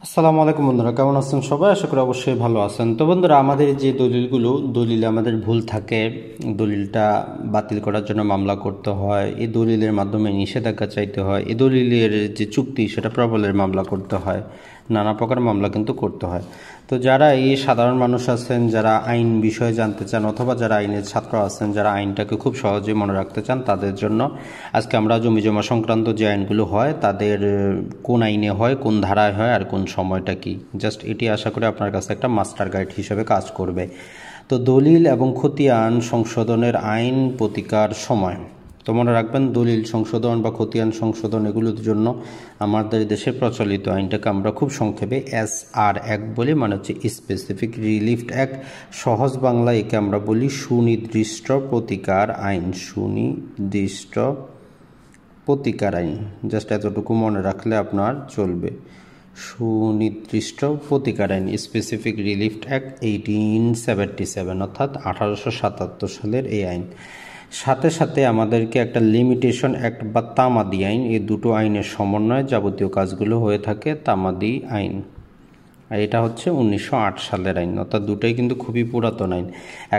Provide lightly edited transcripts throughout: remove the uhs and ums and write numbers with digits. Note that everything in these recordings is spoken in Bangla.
আসসালামু আলাইকুম বন্ধুরা, কেমন আছেন সবাই? আশা করি অবশ্যই ভালো আছেন। তো বন্ধুরা, আমাদের যে দলিলে আমাদের ভুল থাকে, দলিলটা বাতিল করার জন্য মামলা করতে হয়, এই দলিলের মাধ্যমে নিষেধাজ্ঞা চাইতে হয়, এই দলিলের যে চুক্তি সেটা প্রবলের মামলা করতে হয়, নানা প্রকার মামলা কিন্তু করতে হয়। তো যারা এই সাধারণ মানুষ আছেন, যারা আইন বিষয়ে জানতে চান, অথবা যারা আইনের ছাত্র আছেন, যারা আইনটাকে খুব সহজে মনে রাখতে চান, তাদের জন্য আজকে আমরা জমি জমা সংক্রান্ত যে আইনগুলো হয় তাদের কোন আইনে হয়, কোন ধারায় হয়, আর কোন সময়টা কি, জাস্ট এটি আশা করি আপনার কাছে একটা মাস্টার গাইড হিসেবে কাজ করবে। তো দলিল এবং খতিয়ান সংশোধনের আইন, প্রতিকার, সময়। তো মনে রাখবেন, দলিল সংশোধন বা খতিয়ান সংশোধন এগুলোর জন্য আমাদের দেশে প্রচলিত আইনটাকে আমরা খুব সংক্ষেপে SR অ্যাক্ট বলি, মানে হচ্ছে স্পেসিফিক রিলিফ অ্যাক্ট। সহজ বাংলায় একে আমরা বলি সুনির্দিষ্ট প্রতিকার আইন। সুনির্দিষ্ট প্রতিকার আইন, জাস্ট এতটুকু মনে রাখলে আপনার চলবে। সুনির্দিষ্ট প্রতিকার আইন, স্পেসিফিক রিলিফ অ্যাক্ট 1877, অর্থাৎ 1877 সালের এই আইন। সাথে সাথে আমাদেরকে একটা লিমিটেশন অ্যাক্ট বা তামাদি আইন, এই দুটো আইনের সমন্বয়ে যাবতীয় কাজগুলো হয়ে থাকে তামাদি আইন। আর এটা হচ্ছে 1908 সালের আইন, অর্থাৎ দুটোই কিন্তু খুবই পুরাতন আইন।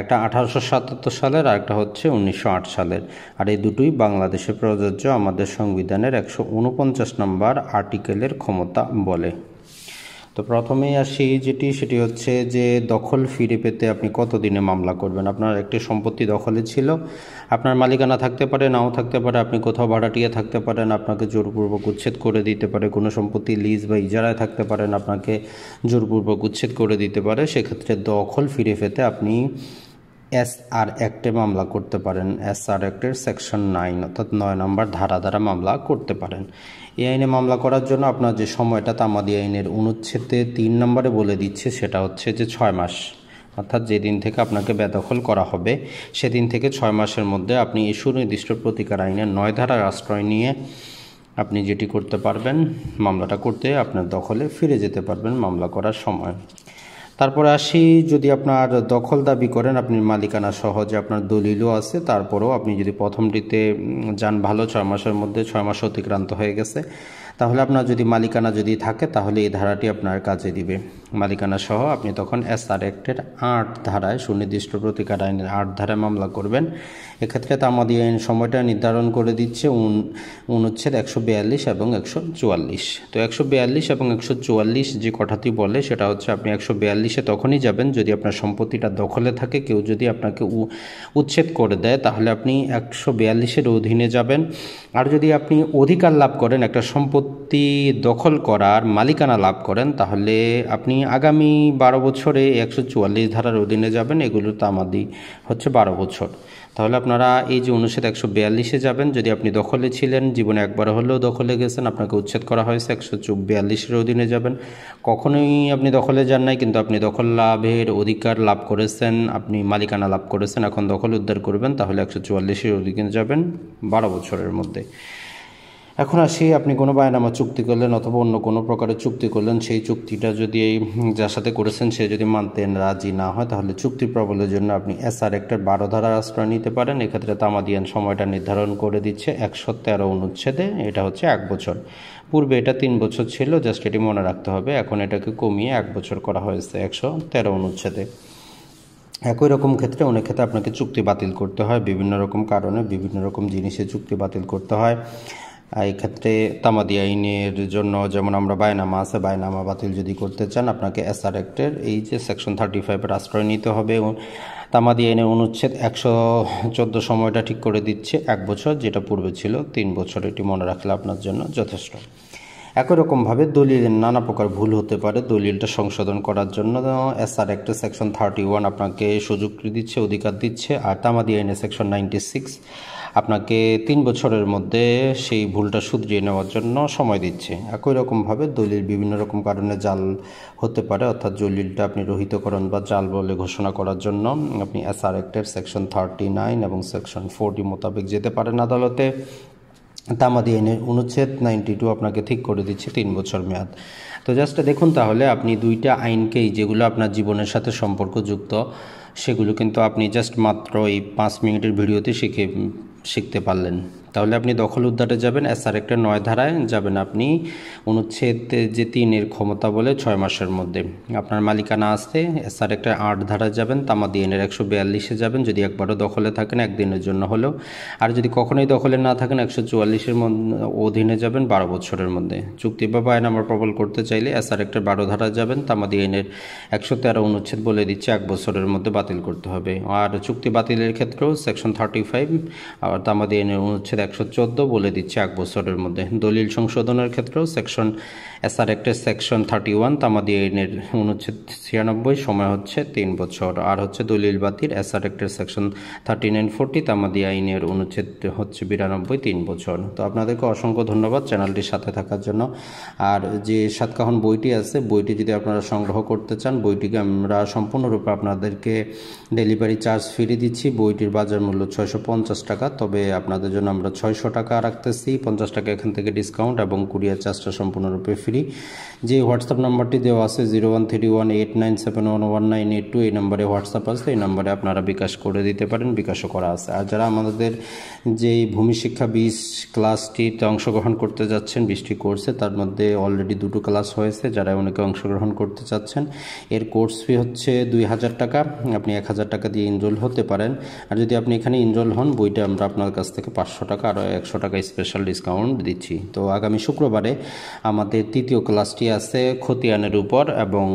একটা 1877 সালের, আর একটা হচ্ছে 1908 সালের। আর এই দুটোই বাংলাদেশে প্রযোজ্য আমাদের সংবিধানের 149 নম্বর আর্টিকেলের ক্ষমতা বলে। তো প্রথমেই আসি সেটি হচ্ছে যে দখল ফিরে পেতে আপনি কতদিনে মামলা করবেন। আপনার একটি সম্পত্তি দখলে ছিল, আপনার মালিকানা থাকতে পারে, নাও থাকতে পারে, আপনি কোথাও ভাড়াটিয়া থাকতে পারেন, আপনাকে জোরপূর্বক উচ্ছেদ করে দিতে পারে। কোনো সম্পত্তি লিজ বা ইজারায় থাকতে পারেন, আপনাকে জোরপূর্বক উচ্ছেদ করে দিতে পারে। সেক্ষেত্রে দখল ফিরে পেতে আপনি SR অ্যাক্টে মামলা করতে পারেন। SR অ্যাক্টের সেকশন 9, অর্থাৎ 9 নম্বর ধারা দ্বারা মামলা করতে পারেন। এই আইনে মামলা করার জন্য আপনার যে সময়টা তামাদি আইনের অনুচ্ছেদে 3 নম্বরে বলে দিচ্ছে, সেটা হচ্ছে যে 6 মাস। অর্থাৎ যেদিন থেকে আপনাকে বেদখল করা হবে সেদিন থেকে 6 মাসের মধ্যে আপনি এই সুনির্দিষ্ট প্রতিকার আইনের 9 ধারার আশ্রয় নিয়ে আপনি যেটি করতে পারবেন, মামলাটা করতে আপনার দখলে ফিরে যেতে পারবেন মামলা করার সময়। তারপরে আসি, যদি আপনার দখল দাবি করেন, আপনি মালিকানা সহ যে আপনার দলিলও আছে, তারপরেও আপনি যদি প্রথমটিতে যান ভালো, 6 মাসের মধ্যে 6 মাস অতিক্রান্ত হয়ে গেছে, তাহলে আপনার যদি মালিকানা যদি থাকে তাহলে এই ধারাটি আপনার কাজে দিবে। মালিকানা সহ আপনি তখন SR অ্যাক্টের 8 ধারায়, সুনির্দিষ্ট প্রতিকার আইনের 8 ধারায় মামলা করবেন। এক্ষেত্রে তামাদি আইন সময়টা নির্ধারণ করে দিচ্ছে অনুচ্ছেদ 142 এবং 144। তো 142 এবং 144 যে কথাটি বলে, সেটা হচ্ছে আপনি 142-এ তখনই যাবেন যদি আপনার সম্পত্তিটা দখলে থাকে, কেউ যদি আপনাকে উচ্ছেদ করে দেয়, তাহলে আপনি 142-এর অধীনে যাবেন। আর যদি আপনি অধিকার লাভ করেন, একটা সম্পত্তি দখল করার মালিকানা লাভ করেন, তাহলে আপনি আগামী 12 বছরে 144 ধারার অধীনে যাবেন। এগুলো তামাদি হচ্ছে 12 বছর। তাহলে আপনারা এই যে অনুচ্ছেদ 142-এ যাবেন, যদি আপনি দখলে ছিলেন, জীবনে একবার হলেও দখলে গেছেন, আপনাকে উচ্ছেদ করা হয়েছে, 142-এর অধীনে যাবেন। কখনোই আপনি দখলে যান নাই, কিন্তু আপনি দখল লাভের অধিকার লাভ করেছেন, আপনি মালিকানা লাভ করেছেন, এখন দখল উদ্ধার করবেন, তাহলে 144-এর অধীনে যাবেন 12 বছরের মধ্যে। এখন আসি, আপনি কোনো বায়নামা চুক্তি করলেন অথবা অন্য কোনো প্রকারের চুক্তি করলেন, সেই চুক্তিটা যদি যার সাথে করেছেন সে যদি মানতে রাজি না হয়, তাহলে চুক্তি প্রবলের জন্য আপনি SR অ্যাক্টের 12 ধারার আশ্রয় নিতে পারেন। এক্ষেত্রে তামাদি আইন সময়টা নির্ধারণ করে দিচ্ছে 113 অনুচ্ছেদে, এটা হচ্ছে 1 বছর। পূর্বে এটা 3 বছর ছিল, জাস্ট এটি মনে রাখতে হবে। এখন এটাকে কমিয়ে 1 বছর করা হয়েছে 113 অনুচ্ছেদে। একই রকম ক্ষেত্রে অনেক ক্ষেত্রে আপনাকে চুক্তি বাতিল করতে হয়, বিভিন্ন রকম কারণে বিভিন্ন রকম জিনিসে চুক্তি বাতিল করতে হয়। এই ক্ষেত্রে তামাদি আইনের জন্য যেমন আমরা বায়নামা আছে, বায়নামা বাতিল যদি করতে চান, আপনাকে SR অ্যাক্টের এই যে সেকশন 35-এর আশ্রয় নিতে হবে। তামাদি আইনের অনুচ্ছেদ 114 সময়টা ঠিক করে দিচ্ছে 1 বছর, যেটা পূর্বে ছিল 3 বছর। এটি মনে রাখলে আপনার জন্য যথেষ্ট। একই রকমভাবে দলিলের নানা প্রকার ভুল হতে পারে, দলিলটা সংশোধন করার জন্য SR অ্যাক্টের সেকশন 31 আপনাকে সুযোগ দিচ্ছে, অধিকার দিচ্ছে। আর তামাদি আইনের সেকশন 96 আপনাকে 3 বছরের মধ্যে সেই ভুলটা শুধরিয়ে নেওয়ার জন্য সময় দিচ্ছে। একই রকমভাবে দলিল বিভিন্ন রকম কারণে জাল হতে পারে, অর্থাৎ দলিলটা আপনি রহিতকরণ বা জাল বলে ঘোষণা করার জন্য আপনি SR অ্যাক্টের সেকশন 39 এবং সেকশন 40 মোতাবেক যেতে পারেন আদালতে। তামাদি আইনের অনুচ্ছেদ 92 আপনাকে ঠিক করে দিচ্ছে 3 বছর মেয়াদ। তো জাস্ট দেখুন, তাহলে আপনি দুইটা আইনকেই, যেগুলো আপনার জীবনের সাথে সম্পর্কযুক্ত, সেগুলো কিন্তু আপনি জাস্ট মাত্র এই 5 মিনিটের ভিডিওতে শিখে শিখতে পারলেন। তাহলে আপনি দখল উদ্ধারে যাবেন, এসআর একটা 9 ধারায় যাবেন আপনি অনুচ্ছেদ যে 3-এর ক্ষমতা বলে 6 মাসের মধ্যে। আপনার মালিকানা আছে, এসআর একটা 8 ধারায় যাবেন, তামাদি আইনের 142-এ যাবেন যদি একবারও দখলে থাকেন একদিনের জন্য হলেও, আর যদি কখনোই দখলে না থাকেন 144-এর অধীনে যাবেন 12 বছরের মধ্যে। চুক্তি বা বায়নামা প্রবল করতে চাইলে এসআর একটা 12 ধারায় যাবেন, তামাদি আইনের 113 অনুচ্ছেদ বলে দিচ্ছে 1 বছরের মধ্যে বাতিল করতে হবে। আর চুক্তি বাতিলের ক্ষেত্রেও সেকশন 35 আর তামাদি আইনের অনুচ্ছেদ 114 বলে দিচ্ছে 1 বছরের মধ্যে। দলিল সংশোধনের ক্ষেত্রেও এসআর একটা সেকশন 31 তামাদি আইনের অনুচ্ছেদ 96 সময় হচ্ছে 3 বছর। আর হচ্ছে দলিল বাতিল এসআর একটা সেকশন 39-40 তামাদি আইনের অনুচ্ছেদ হচ্ছে 92 3 বছর। তো আপনাদেরকে অসংখ্য ধন্যবাদ চ্যানেলটির সাথে থাকার জন্য। আর যে সাতকাহন বইটি আছে, বইটি যদি আপনারা সংগ্রহ করতে চান, বইটিকে আমরা সম্পূর্ণরূপে আপনাদেরকে ডেলিভারি চার্জ ফ্রি দিচ্ছি। বইটির বাজার মূল্য 650 টাকা, তবে আপনাদের জন্য আমরা 600 টাকা রাখতেছি, 50 টাকা এখান থেকে ডিসকাউন্ট, এবং কুরিয়ার চার্জটা সম্পূর্ণরূপে ফ্রি। যে হোয়াটসঅ্যাপ নাম্বারটি দেওয়া আছে 013189711982, এই নম্বরে হোয়াটসঅ্যাপ আছে, এই নম্বরে আপনারা বিকাশ করে দিতে পারেন, বিকাশও করা আছে। আর যারা আমাদের যে ভূমি শিক্ষা 20 ক্লাসটিতে অংশগ্রহণ করতে যাচ্ছেন, 20টি কোর্সে, তার মধ্যে অলরেডি 2টো ক্লাস হয়েছে। যারা অনেকে অংশগ্রহণ করতে চাচ্ছেন, এর কোর্স ফি হচ্ছে 2000 টাকা। আপনি 1000 টাকা দিয়ে এনরোল হতে পারেন। আর যদি আপনি এখানে এনরোল হন, বইটা আমরা আপনার কাছ থেকে 500 টাকা আর 100 টাকা স্পেশাল ডিসকাউন্ট দিচ্ছি। তো আগামী শুক্রবারে আমাদের 3য় ক্লাসটি আছে খতিয়ানের উপর, এবং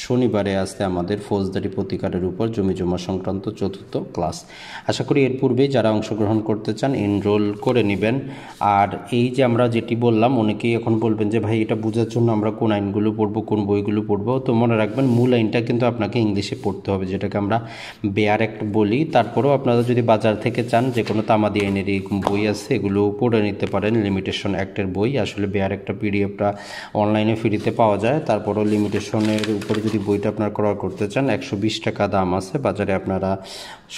শনিবারে আছে আমাদের ফৌজদারি প্রতিকারের উপর জমি জমা সংক্রান্ত 4র্থ ক্লাস। আশা করি এর পূর্বেই যারা অংশগ্রহণ করতে চান এনরোল করে নেবেন। আর এই যে আমরা যেটি বললাম, অনেকেই এখন বলবেন যে ভাই এটা বোঝার জন্য আমরা কোন আইনগুলো পড়বো, কোন বইগুলো পড়বো। তো মনে রাখবেন মূল আইনটা কিন্তু আপনাকে ইংলিশে পড়তে হবে, যেটাকে আমরা বেয়ার অ্যাক্ট বলি। তারপরেও আপনারা যদি বাজার থেকে চান, যে কোনো তামাদি আইনের এরকম বই আছে, এগুলো পড়ে নিতে পারেন। লিমিটেশন অ্যাক্টের বই, আসলে বেয়ার একটা পিডিএফটা অনলাইনে ফ্রিতে পাওয়া যায়। তারপরেও লিমিটেশনের উপরে যদি বইটা আপনারা ক্রয় করতে চান, 120 টাকা দাম আছে, বাজারে আপনারা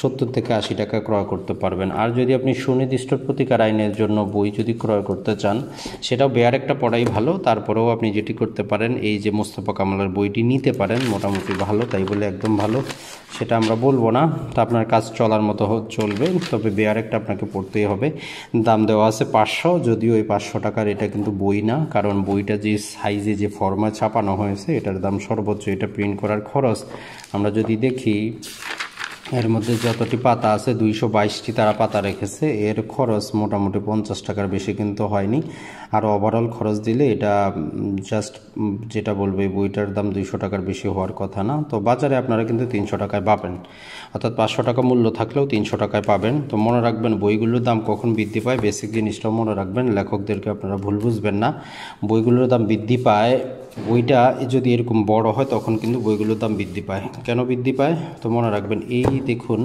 70 থেকে 80 টাকা ক্রয় করতে পারবেন। আর যদি আপনি সুনির্দিষ্ট প্রতিকার আইনের জন্য বই যদি ক্রয় করতে চান, সেটাও বেয়ার একটা পড়াই ভালো। তারপরেও আপনি যেটি করতে পারেন, এই যে মোস্তফা কামালের বইটি নিতে পারেন, মোটামুটি ভালো, তাই বলে একদম ভালো সেটা আমরা বলবো না। তো আপনার কাজ চলার মতো চলবে, তবে বেয়ার একটা আপনাকে পড়তেই হবে। দাম দেওয়া আছে 500, যদিও এই 500 টাকার এটা কিন্তু বই না, কারণ বইটা যে সাইজে যে ফর্মায় ছাপানো হয়েছে, এটার দাম সর্বোচ্চ, এটা প্রিন্ট করার খরচ আমরা যদি দেখি, এর মধ্যে যতটি পাতা আছে 222টি তারা পাতা রেখেছে, এর খরচ মোটামুটি 50 টাকার বেশি কিন্তু হয়নি। আর ওভারঅল খরচ দিলে এটা জাস্ট যেটা বলবে, বইটার দাম 200 টাকার বেশি হওয়ার কথা না। তো বাজারে আপনারা কিন্তু 300 টাকায় পাবেন, অর্থাৎ 500 টাকা মূল্য থাকলেও 300 টাকায় পাবেন। তো মনে রাখবেন বইগুলোর দাম কখন বৃদ্ধি পায়, বেসিক জিনিসটাও মনে রাখবেন, লেখকদেরকে আপনারা ভুল বুঝবেন না। বইগুলোর দাম বৃদ্ধি পায়, বইটা যদি এরকম বড় হয় তখন কিন্তু বইগুলোর দাম বৃদ্ধি পায়। কেন বৃদ্ধি পায়? তো মনে রাখবেন, এই দেখুন,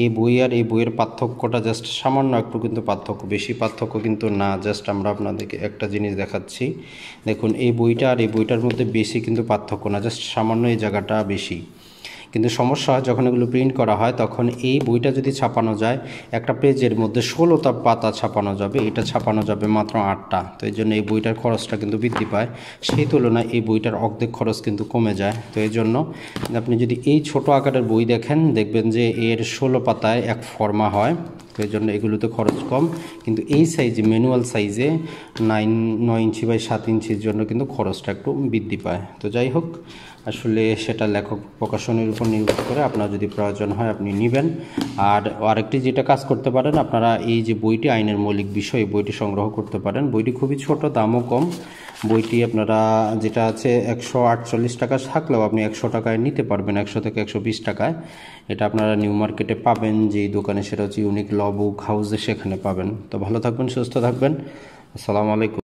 এই বই আর এই বইয়ের পার্থক্যটা জাস্ট সামান্য একটু কিন্তু পার্থক্য, বেশি পার্থক্য কিন্তু না। জাস্ট আমরা আপনাদেরকে একটা জিনিস দেখাচ্ছি, দেখুন এই বইটা আর এই বইটার মধ্যে বেশি কিন্তু পার্থক্য না, জাস্ট সামান্য এই জায়গাটা বেশি। কিন্তু সমস্যা হয় যখন এগুলো প্রিন্ট করা হয়, তখন এই বইটা যদি ছাপানো যায়, একটা পেজের মধ্যে 16টা পাতা ছাপানো যাবে, এটা ছাপানো যাবে মাত্র 8টা। তো এই জন্য এই বইটার খরচটা কিন্তু বৃদ্ধি পায়, সেই তুলনায় এই বইটার অর্ধেক খরচ কিন্তু কমে যায়। তো এই জন্য আপনি যদি এই ছোট আকারের বই দেখেন, দেখবেন যে এর 16 পাতায় এক ফর্মা হয়। তো এই জন্য এগুলোতে খরচ কম, কিন্তু এই সাইজে ম্যানুয়াল সাইজে 9 ইঞ্চি বাই 7 ইঞ্চির জন্য কিন্তু খরচটা একটু বৃদ্ধি পায়। তো যাই হোক, আসলে সেটা লেখক প্রকাশনের উপর নির্ভর করে, আপনার যদি প্রয়োজন হয় আপনি নেবেন। আর আরেকটি যেটা কাজ করতে পারেন, আপনারা এই যে বইটি আইনের মৌলিক বিষয়, বইটি সংগ্রহ করতে পারেন। বইটি খুবই ছোট, দামও কম। বইটি আপনারা যেটা আছে 148 টাকা থাকলেও আপনি 100 টাকায় নিতে পারবেন, 100 থেকে 120 টাকায়। এটা আপনারা নিউ মার্কেটে পাবেন, যেই দোকানে, সেটা হচ্ছে ইউনিক ল বুক হাউসে, সেখানে পাবেন। তো ভালো থাকবেন, সুস্থ থাকবেন, আসসালামু আলাইকুম।